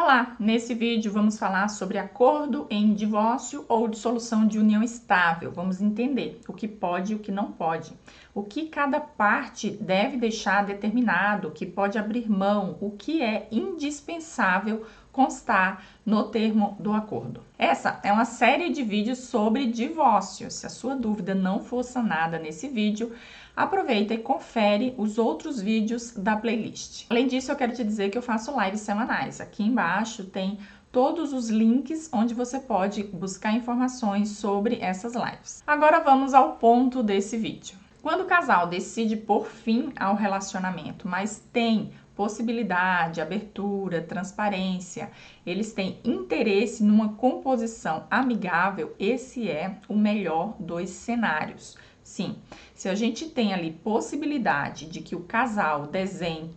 Olá! Nesse vídeo vamos falar sobre acordo em divórcio ou dissolução de união estável. Vamos entender o que pode e o que não pode. O que cada parte deve deixar determinado, o que pode abrir mão, o que é indispensável constar no termo do acordo. Essa é uma série de vídeos sobre divórcio. Se a sua dúvida não for sanada nesse vídeo, aproveita e confere os outros vídeos da playlist. Além disso, eu quero te dizer que eu faço lives semanais. Aqui embaixo tem todos os links onde você pode buscar informações sobre essas lives. Agora vamos ao ponto desse vídeo. Quando o casal decide pôr fim ao relacionamento, mas tem possibilidade, abertura, transparência, eles têm interesse numa composição amigável, esse é o melhor dos cenários. Sim, se a gente tem ali possibilidade de que o casal desenhe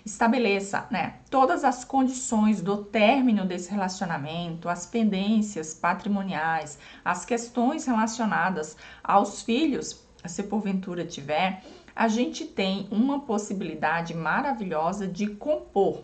estabeleça, todas as condições do término desse relacionamento, as pendências patrimoniais, as questões relacionadas aos filhos, se porventura tiver, a gente tem uma possibilidade maravilhosa de compor,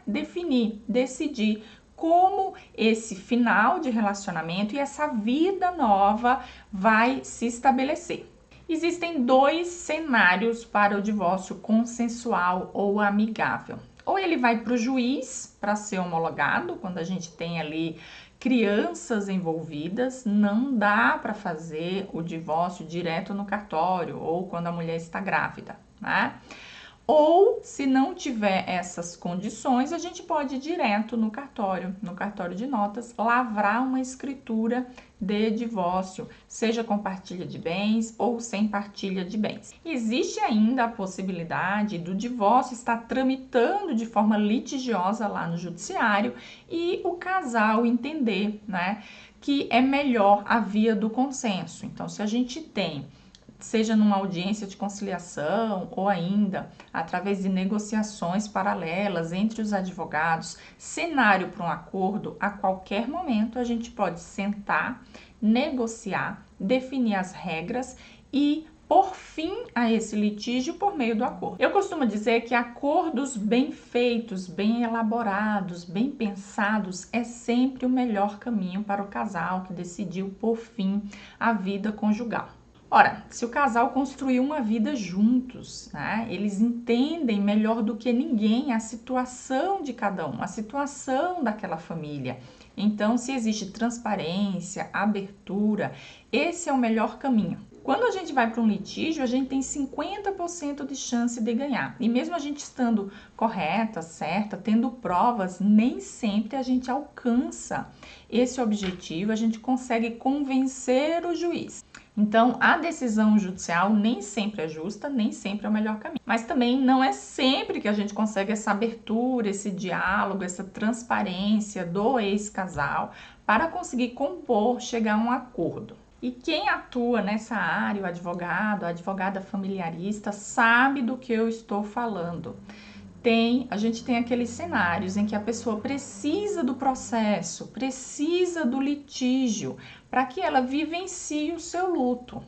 definir, decidir como esse final de relacionamento e essa vida nova vai se estabelecer. Existem dois cenários para o divórcio consensual ou amigável. Ou ele vai para o juiz para ser homologado, quando a gente tem ali crianças envolvidas, não dá para fazer o divórcio direto no cartório ou quando a mulher está grávida, Ou, se não tiver essas condições, a gente pode ir direto no cartório de notas, lavrar uma escritura de divórcio, seja com partilha de bens ou sem partilha de bens. Existe ainda a possibilidade do divórcio estar tramitando de forma litigiosa lá no judiciário e o casal entender, que é melhor a via do consenso. Então, se a gente tem seja numa audiência de conciliação ou ainda através de negociações paralelas entre os advogados, cenário para um acordo, a qualquer momento a gente pode sentar, negociar, definir as regras e pôr fim a esse litígio por meio do acordo. Eu costumo dizer que acordos bem feitos, bem elaborados, bem pensados é sempre o melhor caminho para o casal que decidiu pôr fim à vida conjugal. Ora, se o casal construiu uma vida juntos, eles entendem melhor do que ninguém a situação de cada um, a situação daquela família. Então, se existe transparência, abertura, esse é o melhor caminho. Quando a gente vai para um litígio, a gente tem 50% de chance de ganhar. E mesmo a gente estando correta, certa, tendo provas, nem sempre a gente alcança esse objetivo, a gente consegue convencer o juiz. Então, a decisão judicial nem sempre é justa, nem sempre é o melhor caminho. Mas também não é sempre que a gente consegue essa abertura, esse diálogo, essa transparência do ex-casal para conseguir compor, chegar a um acordo. E quem atua nessa área, o advogado, a advogada familiarista, sabe do que eu estou falando. A gente tem aqueles cenários em que a pessoa precisa do processo, precisa do litígio, para que ela vivencie o seu luto.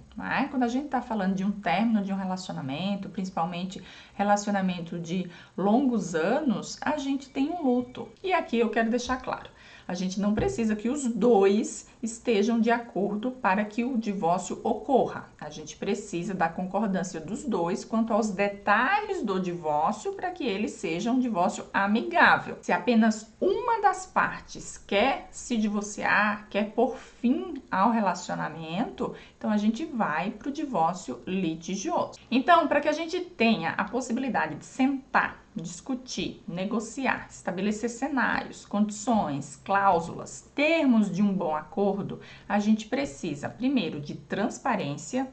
Quando a gente está falando de um término de um relacionamento, principalmente relacionamento de longos anos, a gente tem um luto. E aqui eu quero deixar claro, a gente não precisa que os dois estejam de acordo para que o divórcio ocorra. A gente precisa da concordância dos dois quanto aos detalhes do divórcio para que ele seja um divórcio amigável. Se apenas uma das partes quer se divorciar, quer pôr fim ao relacionamento, então a gente vai para o divórcio litigioso. Então, para que a gente tenha a possibilidade de sentar, discutir, negociar, estabelecer cenários, condições, cláusulas, termos de um bom acordo, a gente precisa, primeiro, de transparência.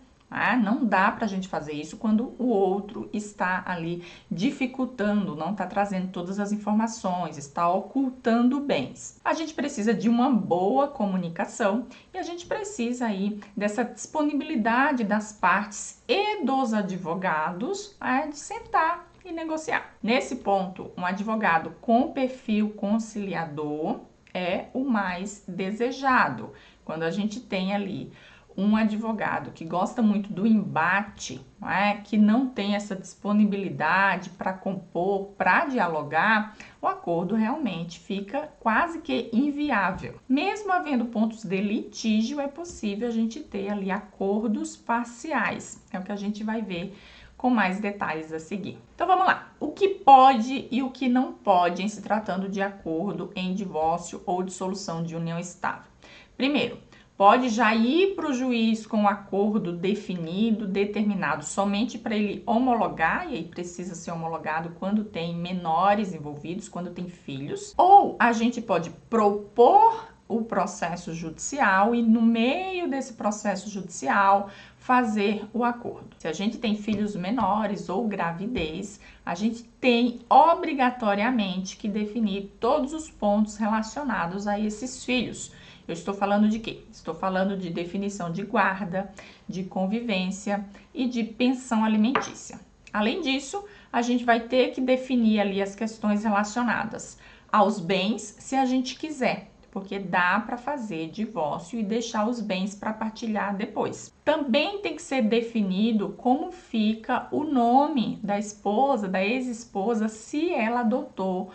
Não dá para a gente fazer isso quando o outro está ali dificultando, não está trazendo todas as informações, está ocultando bens. A gente precisa de uma boa comunicação e a gente precisa aí dessa disponibilidade das partes e dos advogados de sentar e negociar. Nesse ponto, um advogado com perfil conciliador é o mais desejado. Quando a gente tem ali um advogado que gosta muito do embate, não é? Que não tem essa disponibilidade para compor, para dialogar, o acordo realmente fica quase que inviável. Mesmo havendo pontos de litígio, é possível a gente ter ali acordos parciais. É o que a gente vai ver com mais detalhes a seguir. Então vamos lá. O que pode e o que não pode em se tratando de acordo em divórcio ou dissolução de união estável. Primeiro, pode já ir para o juiz com um acordo definido, determinado, somente para ele homologar, e aí precisa ser homologado quando tem menores envolvidos, quando tem filhos. Ou a gente pode propor o processo judicial e no meio desse processo judicial fazer o acordo. Se a gente tem filhos menores ou gravidez, a gente tem obrigatoriamente que definir todos os pontos relacionados a esses filhos. Eu estou falando de quê? Estou falando de definição de guarda, de convivência e de pensão alimentícia. Além disso, a gente vai ter que definir ali as questões relacionadas aos bens, se a gente quiser, porque dá para fazer divórcio e deixar os bens para partilhar depois. Também tem que ser definido como fica o nome da esposa, da ex-esposa, se ela adotou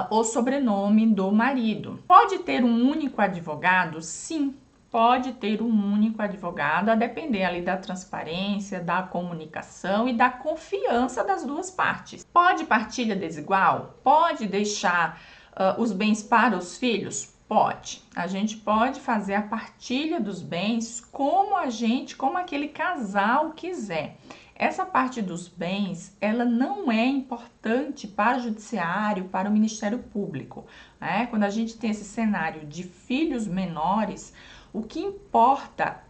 o sobrenome do marido. Pode ter um único advogado? Sim, pode ter um único advogado, a depender ali da transparência, da comunicação e da confiança das duas partes. Pode partilha desigual? Pode deixar os bens para os filhos? Pode. A gente pode fazer a partilha dos bens como aquele casal quiser. Essa parte dos bens, ela não é importante para o judiciário, para o Ministério Público, né? Quando a gente tem esse cenário de filhos menores, o que importa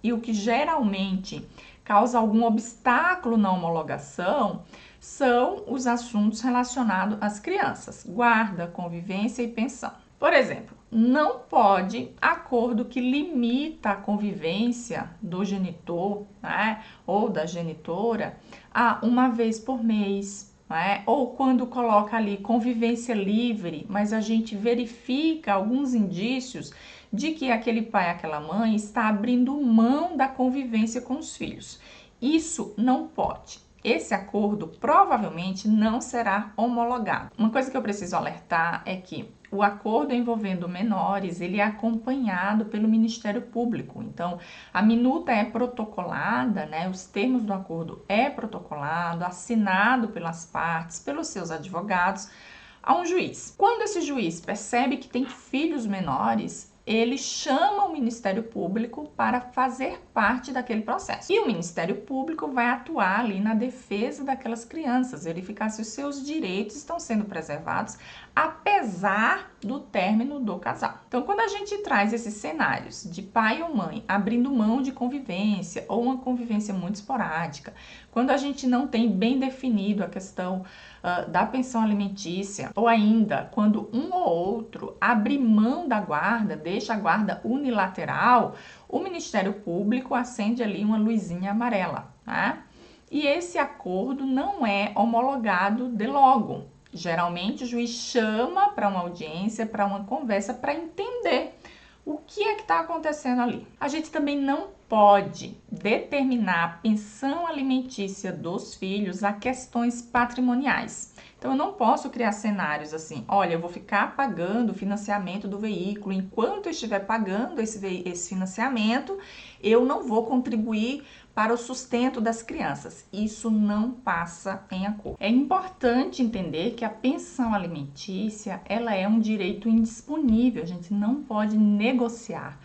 e o que geralmente causa algum obstáculo na homologação, são os assuntos relacionados às crianças, guarda, convivência e pensão. Por exemplo, não pode acordo que limita a convivência do genitor, né, ou da genitora a uma vez por mês, né, ou quando coloca ali convivência livre, mas a gente verifica alguns indícios de que aquele pai, aquela mãe está abrindo mão da convivência com os filhos. Isso não pode. Esse acordo provavelmente não será homologado. Uma coisa que eu preciso alertar é que o acordo envolvendo menores, ele é acompanhado pelo Ministério Público. Então, a minuta é protocolada, né? Os termos do acordo é protocolado, assinado pelas partes, pelos seus advogados, a um juiz. Quando esse juiz percebe que tem filhos menores, ele chama o Ministério Público para fazer parte daquele processo. E o Ministério Público vai atuar ali na defesa daquelas crianças, verificar se os seus direitos estão sendo preservados, apesar do término do casal. Então, quando a gente traz esses cenários de pai ou mãe abrindo mão de convivência ou uma convivência muito esporádica, quando a gente não tem bem definido a questão da pensão alimentícia, ou ainda quando um ou outro abre mão da guarda, deixa a guarda unilateral, o Ministério Público acende ali uma luzinha amarela, né? E esse acordo não é homologado de logo. Geralmente o juiz chama para uma audiência, para uma conversa, para entender o que é que está acontecendo ali. A gente também não pode determinar a pensão alimentícia dos filhos a questões patrimoniais. Então, eu não posso criar cenários assim, olha, eu vou ficar pagando o financiamento do veículo, enquanto eu estiver pagando esse financiamento, eu não vou contribuir para o sustento das crianças. Isso não passa em acordo. É importante entender que a pensão alimentícia, ela é um direito indisponível, a gente não pode negociar.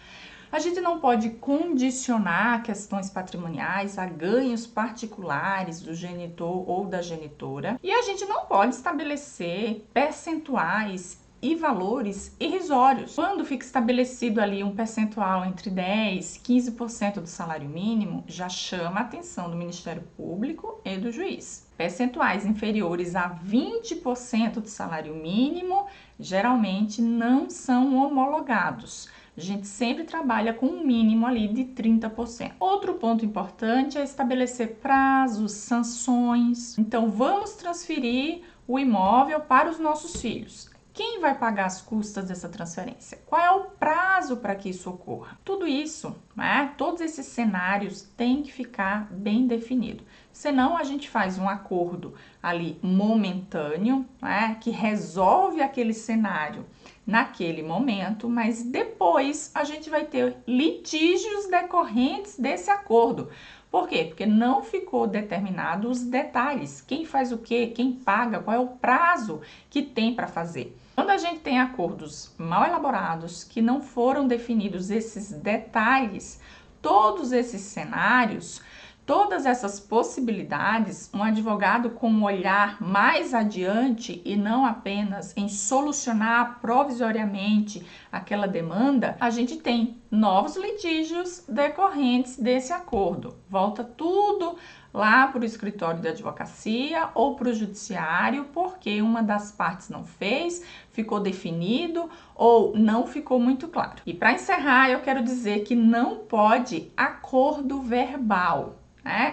A gente não pode condicionar questões patrimoniais a ganhos particulares do genitor ou da genitora. E a gente não pode estabelecer percentuais e valores irrisórios. Quando fica estabelecido ali um percentual entre 10% e 15% do salário mínimo, já chama a atenção do Ministério Público e do juiz. Percentuais inferiores a 20% do salário mínimo geralmente não são homologados. A gente sempre trabalha com um mínimo ali de 30%. Outro ponto importante é estabelecer prazos, sanções. Então, vamos transferir o imóvel para os nossos filhos. Quem vai pagar as custas dessa transferência? Qual é o prazo para que isso ocorra? Tudo isso, né? Todos esses cenários têm que ficar bem definido. Senão a gente faz um acordo ali momentâneo, né? Que resolve aquele cenário naquele momento, mas depois a gente vai ter litígios decorrentes desse acordo. Por quê? Porque não ficou determinado os detalhes, quem faz o quê, quem paga, qual é o prazo que tem para fazer. Quando a gente tem acordos mal elaborados, que não foram definidos esses detalhes, todos esses cenários, todas essas possibilidades, um advogado com um olhar mais adiante e não apenas em solucionar provisoriamente aquela demanda, a gente tem novos litígios decorrentes desse acordo. Volta tudo lá para o escritório de advocacia ou para o judiciário, porque uma das partes não fez, ficou definido ou não ficou muito claro. E para encerrar, eu quero dizer que não pode acordo verbal.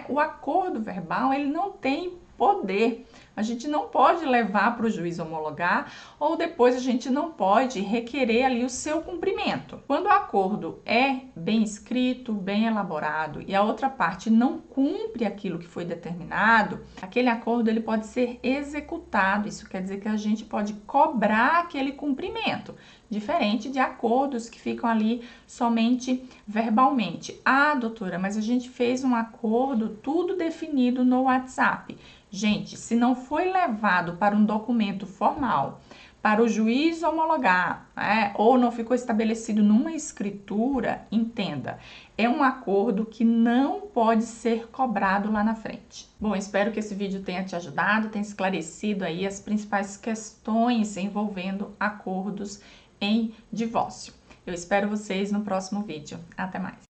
O acordo verbal, ele não tem poder. A gente não pode levar para o juiz homologar ou depois a gente não pode requerer ali o seu cumprimento. Quando o acordo é bem escrito, bem elaborado e a outra parte não cumpre aquilo que foi determinado, aquele acordo ele pode ser executado. Isso quer dizer que a gente pode cobrar aquele cumprimento, diferente de acordos que ficam ali somente verbalmente. Ah, doutora, mas a gente fez um acordo tudo definido no WhatsApp. Gente, se não foi levado para um documento formal, para o juiz homologar, ou não ficou estabelecido numa escritura, entenda, é um acordo que não pode ser cobrado lá na frente. Bom, espero que esse vídeo tenha te ajudado, tenha esclarecido aí as principais questões envolvendo acordos em divórcio. Eu espero vocês no próximo vídeo. Até mais!